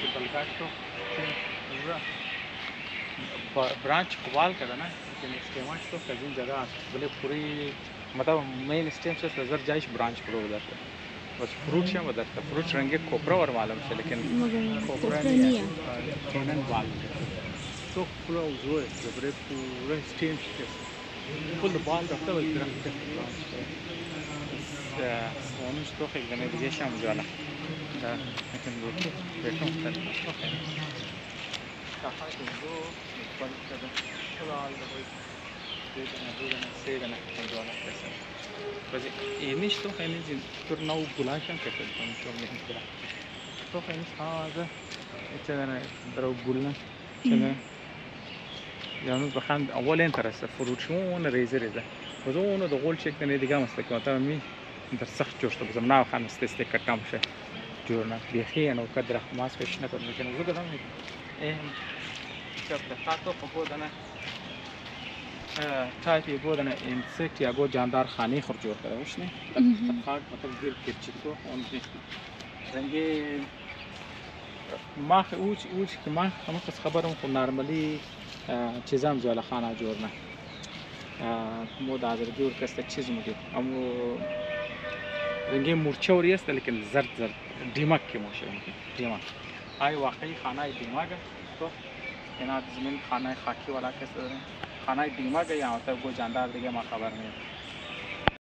कि बलगाट तो ब्रांच कबाल का ना लेकिन स्टेमच तो कजिन जगह बोले पूरी मतलब मेन स्टेम से नजर जाइश ब्रांच करो उधर से बस फ्रूट है उधर से फ्रूट रंगे कोपरा और मालूम से लेकिन कोपरा नहीं है चैनन बाल तो पूरा जो है जबरे पूरा स्टेम से फुल बाल रखता है ब्रांच ونش تو خیلی دیگه شم جالا لكن دوتو بيتهم تلنا كحاجة جو نقبل كذا كل على البيت دودنا سيدنا جالا كذا بس إنيش تو خيني جن ترناو بلاشان كذا تو مين كذا تو خيني هذا كذا درو بقولنا كذا يعني بخان أولين ترى فروشون ريزة وزونه دخول شكل نديجا مستكمل تمامي در سخت جوش تو بزم ناو خان استست کتام شه جورنا بیخی انو کدر ماس کش نکرد میکنه زود دارم این شب دفعه خود انا تایپی بود انا انسکت یا گو جاندار خانی خور جور کرده وش نه خاک مطلب گیر کرچی تو اون دی رنگی ما اوج که ما هم کس خبرم خو نرمالی چیزام جوال خانه جورنا مود آذر جور کست چیز مودی امو رنگی مرچوری است لیکن زرد دیمک که موشه دیمک های واقعی خانه دیمک تو اینا زمین خانه خاکی والا کس خانه دیمک یا تو گو جاندار دیگه ما خبر نیست